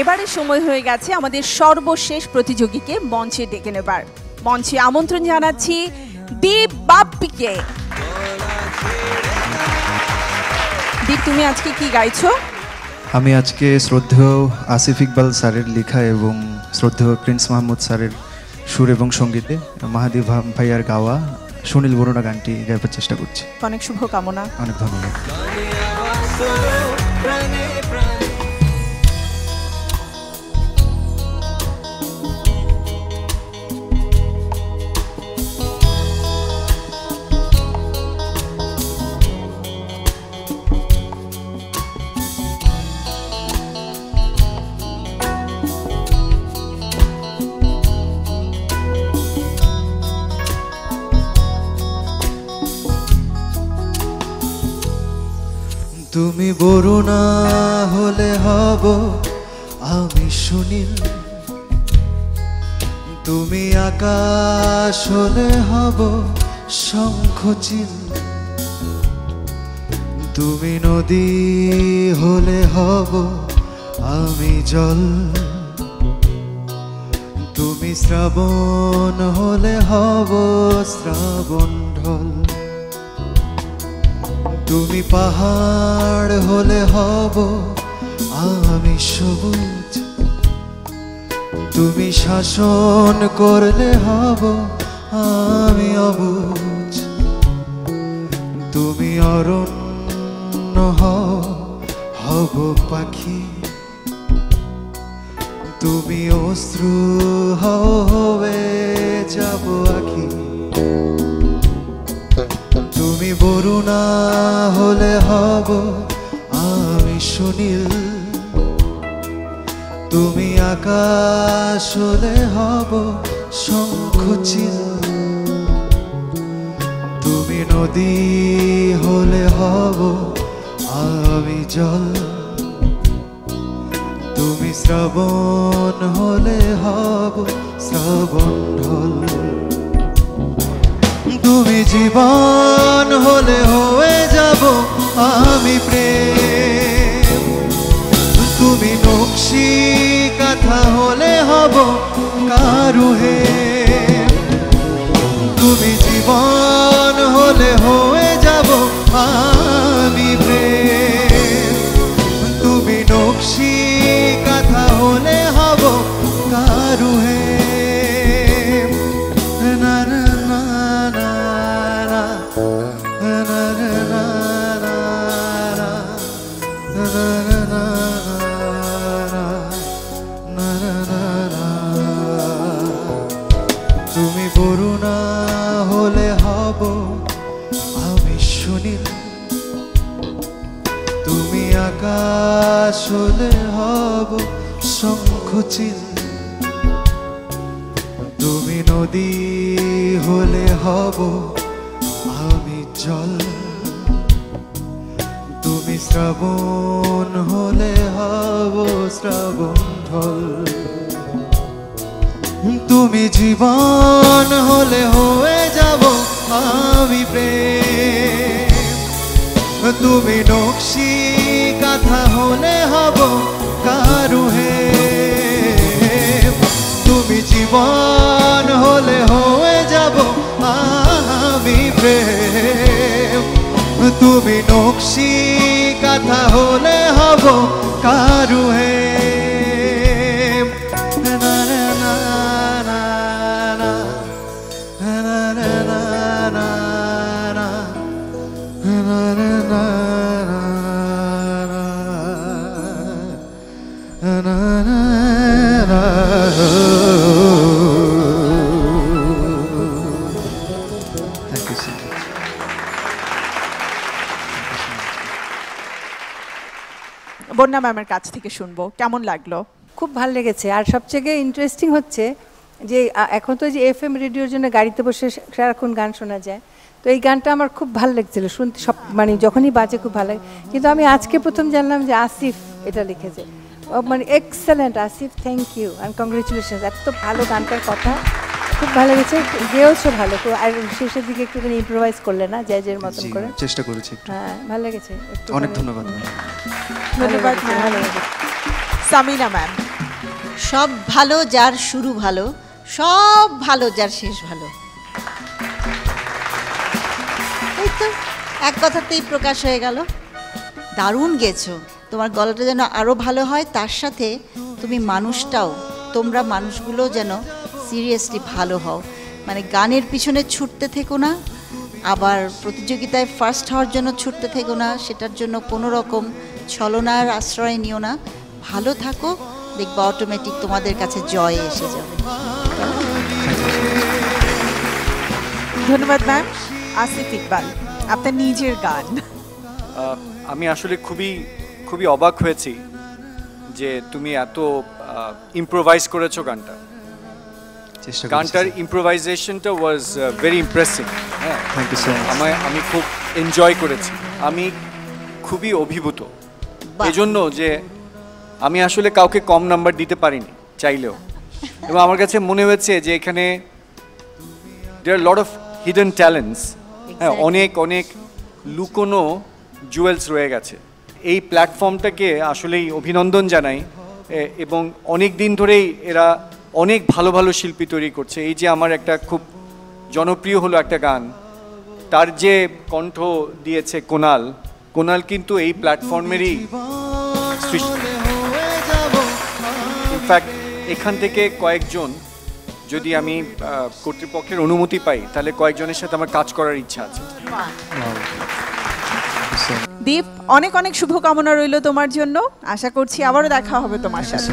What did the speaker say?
এবারে সময় হয়ে গেছে আমাদের সর্বশেষ প্রতিযোগীকে মঞ্চে ডেকে নেবার। মঞ্চে আমন্ত্রণ জানাচ্ছি দীপ বাপ্পিকে। দীপ, তুমি আজকে কি গাইছো? আমি আজকে শ্রদ্ধেয় আসিফ ইকবাল স্যারের লেখা এবং শ্রদ্ধেয় প্রিন্স মাহমুদ স্যারের সুর এবং সঙ্গীতে মাহাদি ভাইয়ার গাওয়া সুনীল বরুণা গানটি গাইবার চেষ্টা করছি। অনেক শুভকামনা। অনেক ধন্যবাদ। তুমি বরুণা হলে হব আমি সুনীল, তুমি আকাশ হলে হব শঙ্খচিল, তুমি নদী হলে হব আমি জল, তুমি শ্রাবণ হলে হব শ্রাবণ ঢল, তুমি পাহাড় হলে হব আমি সবুজ, তুমি শাসন করলে হব আমি অবুঝ, তুমি অরণ্য হব পাখি, তুমি অশ্রু হবে যাব আখি, তুমি বরুণা হলে হব আমি সুনীল, তুমি আকাশ হলে হব শঙ্খচিল, তুমি নদী হলে হব আমি জল, তুমি শ্রাবণ হলে হব শ্রাবণ ঢল, তুমি জীবন হলে হয়ে যাব আমি প্রেম, তুমি নকশি কথা হলে হব কারুহে, তুমি জীবন হলে হয়ে যাব আমি প্রেম, তুমি নকশি কথা হলে হব কারুহে, না না তুমি বরুণা হলে হব আমি সুনীল, তুমি আকাশ হলে হব শঙ্খচিল, তুমি নদী হলে হব আমি জল, তুমি শ্রাবণ হলে হব শ্রাবণ ঢল, তুমি জীবন হলে হয়ে যাব আমি প্রেম, তুমি নকশি কথা হলে হব কারুহে, তুমি জীবন হলে হয়ে যাব আমি প্রেম, তুমি নকশি কথা হলে হব কারুহে, বন্যা ম্যামের কাছ থেকে শুনবো কেমন লাগলো। খুব ভালো লেগেছে। আর সবচেয়ে ইন্টারেস্টিং হচ্ছে যে এখন তো যে এফএম রেডিওর জন্য গাড়িতে বসে সারাক্ষণ গান শোনা যায়, তো এই গানটা আমার খুব ভালো লাগছিল শুনতে, সব মানে যখনই বাজে খুব ভালো লাগে। কিন্তু আমি আজকে প্রথম জানলাম যে আসিফ এটা লিখেছে, মানে excellent Asif, thank you and congratulation. এত ভালো গানটার কথা, খুব ভালো লেগেছে, গেয়েওছো ভালো। আর শেষের দিকে একটুখানি ইম্প্রোভাইজ করলে না, জ্যাজের মতন করে, চেষ্টা করেছি। হ্যাঁ ভালো লেগেছে। অনেক ধন্যবাদ। ধন্যবাদ। সামিনা ম্যাম। সব ভালো যার শুরু ভালো, সব ভালো যার শেষ ভালো। এই তো এক কথাতেই প্রকাশ হয়ে গেল। দারুণ গেছো, তোমার গলাটা যেন আরও ভালো হয়, তার সাথে তুমি মানুষটাও, তোমরা মানুষগুলো যেন সিরিয়াসলি ভালো হও। মানে গানের পিছনে ছুটতে থেকো না, আবার প্রতিযোগিতায় ফার্স্ট হওয়ার জন্য ছুটতে থেকো না, সেটার জন্য কোনো রকম ছলনার আশ্রয় নিও না। ভালো থাকো, দেখবা অটোমেটিক তোমাদের কাছে জয় এসে যাবে। ধন্যবাদ ম্যাম। আসিফ ইকবাল, আপনার নিজের গান। আমি আসলে খুবই অবাক হয়েছি যে তুমি এত ইম্প্রোভাইজ করেছো গানটা। চেষ্টা গানটার ইম্প্রোভাইজেশনটা ওয়াজ ভেরি ইমপ্রেসিভ। হ্যাঁ, থ্যাংক ইউ সো মাচ। আমি খুব এনজয় করেছি, আমি খুবই অভিভূত বাহ। এজন্য যে আমি আসলে কাউকে কম নাম্বার দিতে পারিনি চাইলেও, এবং আমার কাছে মনে হয়েছে যে এখানে দেয়ার লট অফ হিডেন ট্যালেন্টস, হ্যাঁ, অনেক অনেক লুকোনো জুয়েলস রয়ে গেছে। এই প্ল্যাটফর্মটাকে আসলেই অভিনন্দন জানাই, এবং অনেক দিন ধরেই এরা অনেক ভালো ভালো শিল্পী তৈরি করছে। এই যে আমার একটা খুব জনপ্রিয় হলো একটা গান, তার যে কণ্ঠ দিয়েছে কোনাল কিন্তু এই প্ল্যাটফর্মেরই সৃষ্টি। ইনফ্যাক্ট এখান থেকে কয়েকজন, যদি আমি কর্তৃপক্ষের অনুমতি পাই, তাহলে কয়েকজনের সাথে আমার কাজ করার ইচ্ছা আছে। দীপ, অনেক অনেক শুভকামনা রইল তোমার জন্য। আশা করছি আবারও দেখা হবে তোমার সাথে।